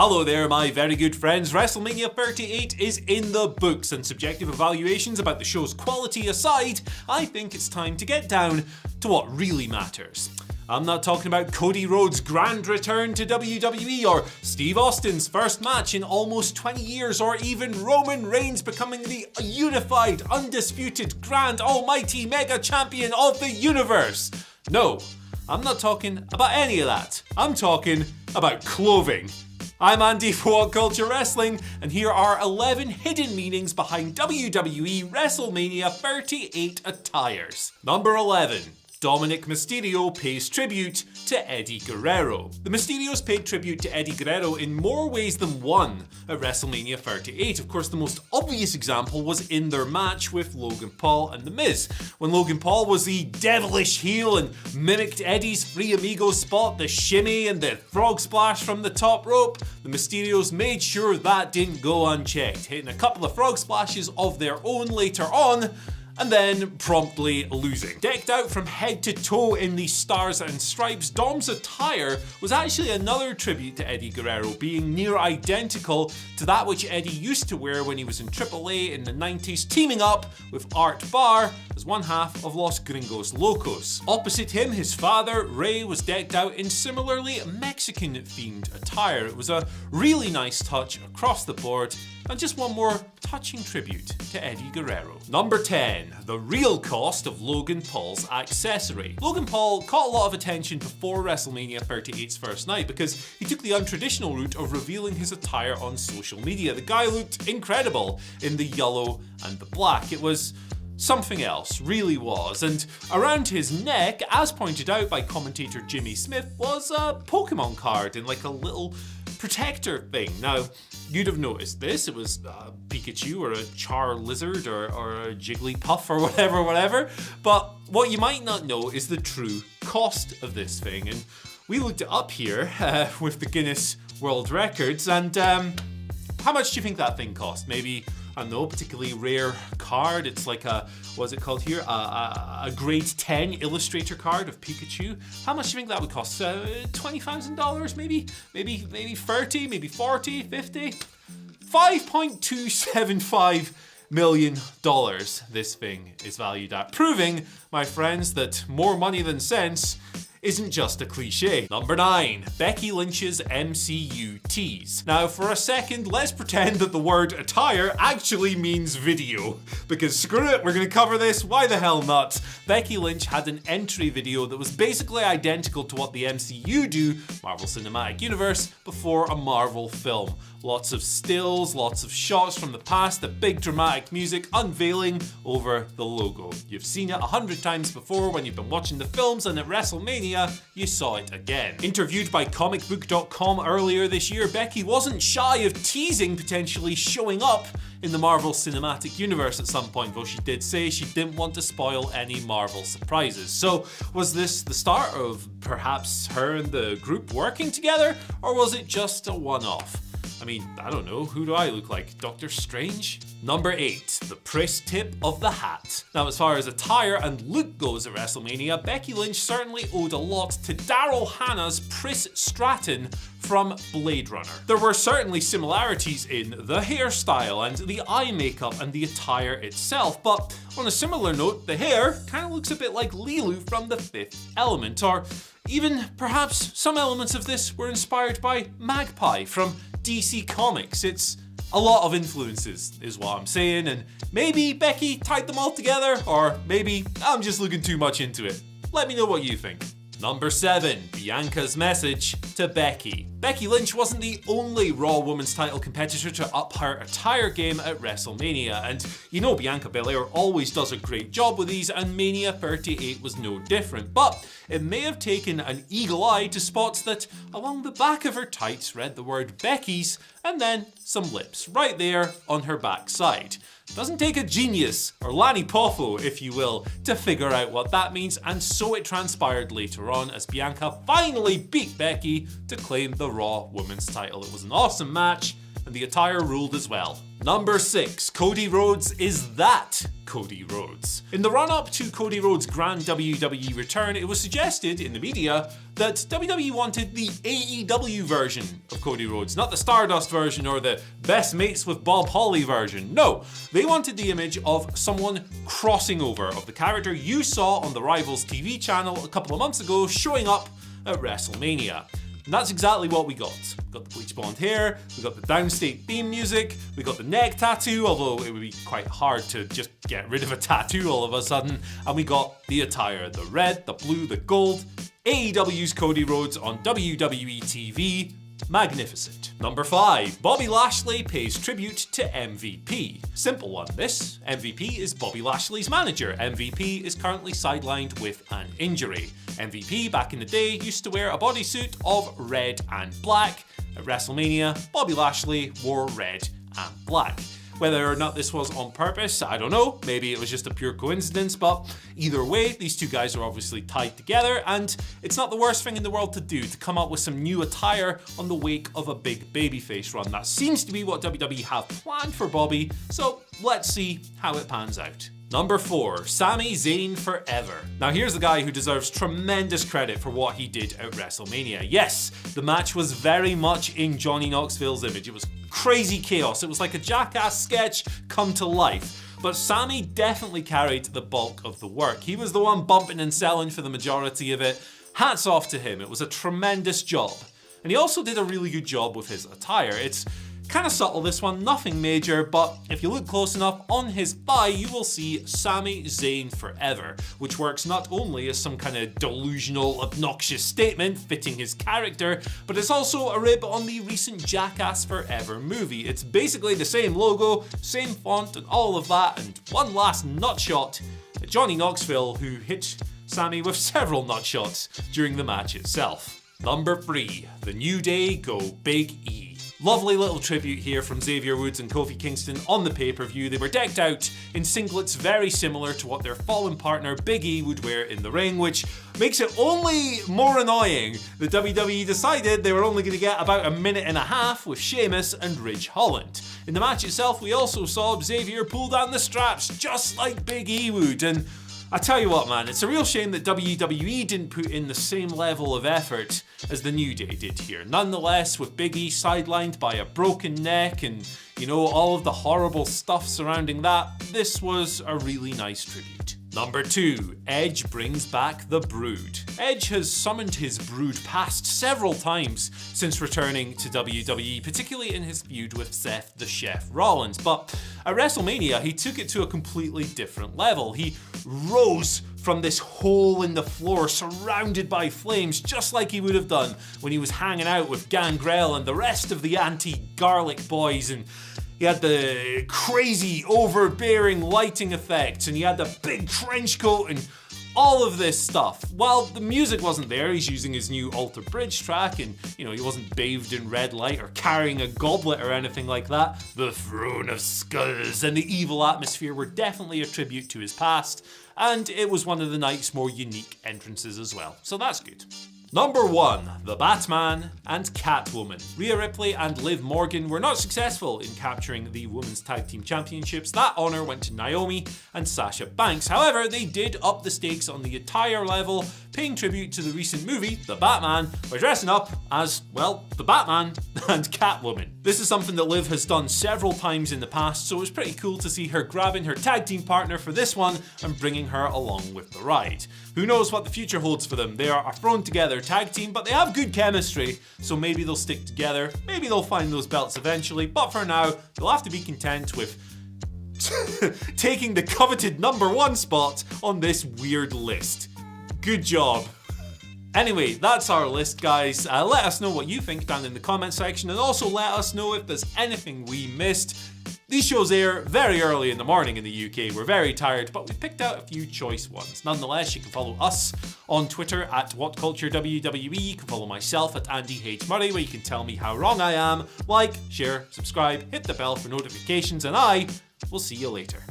Hello there, my very good friends. WrestleMania 38 is in the books, and subjective evaluations about the show's quality aside, I think it's time to get down to what really matters. I'm not talking about Cody Rhodes' grand return to WWE, or Steve Austin's first match in almost 20 years, or even Roman Reigns becoming the unified, undisputed, grand, almighty mega champion of the universe. No, I'm not talking about any of that. I'm talking about clothing. I'm Andy for What Culture Wrestling, and here are 11 hidden meanings behind WWE WrestleMania 38 attires. Number 11. Dominik Mysterio pays tribute to Eddie Guerrero. The Mysterios paid tribute to Eddie Guerrero in more ways than one at WrestleMania 38. Of course, the most obvious example was in their match with Logan Paul and The Miz. When Logan Paul was the devilish heel and mimicked Eddie's Free Amigos spot, the shimmy and the frog splash from the top rope, the Mysterios made sure that didn't go unchecked, hitting a couple of frog splashes of their own later on, and then promptly losing. Decked out from head to toe in the stars and stripes, Dom's attire was actually another tribute to Eddie Guerrero, being near identical to that which Eddie used to wear when he was in AAA in the 90s, teaming up with Art Barr as one half of Los Gringos Locos. Opposite him, his father, Ray, was decked out in similarly Mexican-themed attire. It was a really nice touch across the board, and just one more touching tribute to Eddie Guerrero. Number 10. The real cost of Logan Paul's accessory. Logan Paul caught a lot of attention before WrestleMania 38's first night because he took the untraditional route of revealing his attire on social media. The guy looked incredible in the yellow and the black. It was something else, really was. And around his neck, as pointed out by commentator Jimmy Smith, was a Pokemon card in like a little protector thing. Now, you'd have noticed this. It was a Pikachu or a Charizard or a Jigglypuff or whatever. But what you might not know is the true cost of this thing. And we looked it up here with the Guinness World Records. And how much do you think that thing cost? Maybe, I don't know, a particularly rare card. It's like a, what's it called here? A grade 10 illustrator card of Pikachu. How much do you think that would cost? $20,000 maybe? Maybe 30, maybe 40, 50? $5.275 million this thing is valued at. Proving, my friends, that more money than sense isn't just a cliche. Number 9. Becky Lynch's MCU tease. Now, for a second, let's pretend that the word attire actually means video. Because screw it, we're gonna cover this, why the hell not? Becky Lynch had an entry video that was basically identical to what the MCU do, Marvel Cinematic Universe, before a Marvel film. Lots of stills, lots of shots from the past, the big dramatic music unveiling over the logo. You've seen it 100 times before when you've been watching the films, and at WrestleMania, you saw it again. Interviewed by comicbook.com earlier this year, Becky wasn't shy of teasing potentially showing up in the Marvel Cinematic Universe at some point, though she did say she didn't want to spoil any Marvel surprises. So, was this the start of perhaps her and the group working together, or was it just a one-off? I mean, I don't know, who do I look like? Doctor Strange? Number 8. The PRIS tip of the hat. Now, as far as attire and look goes at WrestleMania, Becky Lynch certainly owed a lot to Daryl Hannah's PRIS Stratton from Blade Runner. There were certainly similarities in the hairstyle and the eye makeup and the attire itself, but on a similar note, the hair kind of looks a bit like Lilu from The Fifth Element, or even perhaps some elements of this were inspired by Magpie from DC Comics. It's a lot of influences, is what I'm saying, and maybe Becky tied them all together, or maybe I'm just looking too much into it. Let me know what you think. Number 7. Bianca's message to Becky. Becky Lynch wasn't the only Raw Women's title competitor to up her attire game at WrestleMania, and you know Bianca Belair always does a great job with these, and Mania 38 was no different, but it may have taken an eagle eye to spot that along the back of her tights read the word Becky's, and then some lips right there on her backside. Doesn't take a genius, or Lanny Poffo if you will, to figure out what that means, and so it transpired later on as Bianca finally beat Becky to claim the Raw Women's title. It was an awesome match, and the attire ruled as well. Number 6, Cody Rhodes is that Cody Rhodes. In the run-up to Cody Rhodes' grand WWE return, it was suggested in the media that WWE wanted the AEW version of Cody Rhodes, not the Stardust version or the Best Mates with Bob Holly version. No, they wanted the image of someone crossing over, of the character you saw on the Rivals TV channel a couple of months ago showing up at WrestleMania. And that's exactly what we got. We got the bleach blonde hair, we got the downstate theme music, we got the neck tattoo, although it would be quite hard to just get rid of a tattoo all of a sudden, and we got the attire, the red, the blue, the gold, AEW's Cody Rhodes on WWE TV. Magnificent. Number 5, Bobby Lashley pays tribute to MVP. Simple one, this. MVP is Bobby Lashley's manager. MVP is currently sidelined with an injury. MVP, back in the day, used to wear a bodysuit of red and black. At WrestleMania, Bobby Lashley wore red and black. Whether or not this was on purpose, I don't know. Maybe it was just a pure coincidence, but either way, these two guys are obviously tied together, and it's not the worst thing in the world to do, to come up with some new attire on the wake of a big babyface run. That seems to be what WWE have planned for Bobby, so let's see how it pans out. Number 4, Sami Zayn Forever. Now here's the guy who deserves tremendous credit for what he did at WrestleMania. Yes, the match was very much in Johnny Knoxville's image. It was crazy chaos. It was like a Jackass sketch come to life. But Sami definitely carried the bulk of the work. He was the one bumping and selling for the majority of it. Hats off to him. It was a tremendous job. And he also did a really good job with his attire. It's kind of subtle, this one, nothing major, but if you look close enough, on his thigh you will see Sami Zayn Forever, which works not only as some kind of delusional, obnoxious statement fitting his character, but it's also a rib on the recent Jackass Forever movie. It's basically the same logo, same font and all of that, and one last nut shot at Johnny Knoxville, who hit Sami with several nut shots during the match itself. Number 3, The New Day go Big E. Lovely little tribute here from Xavier Woods and Kofi Kingston on the pay-per-view. They were decked out in singlets very similar to what their fallen partner Big E would wear in the ring, which makes it only more annoying that WWE decided they were only going to get about a minute and a half with Sheamus and Ridge Holland. In the match itself, we also saw Xavier pull down the straps just like Big E would, and I tell you what, man, it's a real shame that WWE didn't put in the same level of effort as the New Day did here. Nonetheless, with Big E sidelined by a broken neck and, you know, all of the horrible stuff surrounding that, this was a really nice tribute. Number 2, Edge brings back the Brood. Edge has summoned his Brood past several times since returning to WWE, particularly in his feud with Seth the Chef Rollins, but at WrestleMania he took it to a completely different level. He rose from this hole in the floor surrounded by flames, just like he would have done when he was hanging out with Gangrel and the rest of the anti-garlic boys, and he had the crazy overbearing lighting effects, and he had the big trench coat and all of this stuff. While the music wasn't there, he's using his new Alter Bridge track, and you know, he wasn't bathed in red light or carrying a goblet or anything like that. The Throne of Skulls and the evil atmosphere were definitely a tribute to his past, and it was one of the night's more unique entrances as well, so that's good. Number 1, The Batman and Catwoman. Rhea Ripley and Liv Morgan were not successful in capturing the Women's Tag Team Championships. That honour went to Naomi and Sasha Banks. However, they did up the stakes on the attire level, paying tribute to the recent movie, The Batman, by dressing up as, well, The Batman and Catwoman. This is something that Liv has done several times in the past, so it was pretty cool to see her grabbing her tag team partner for this one and bringing her along with the ride. Who knows what the future holds for them? They are a thrown together tag team, but they have good chemistry, so maybe they'll stick together, maybe they'll find those belts eventually, but for now, they'll have to be content with taking the coveted number 1 spot on this weird list. Good job. Anyway, that's our list, guys. Let us know what you think down in the comment section, and also let us know if there's anything we missed. These shows air very early in the morning in the UK. We're very tired, but we picked out a few choice ones. Nonetheless, you can follow us on Twitter at WhatCultureWWE. You can follow myself at Andy H. Murray, where you can tell me how wrong I am. Like, share, subscribe, hit the bell for notifications, and I will see you later.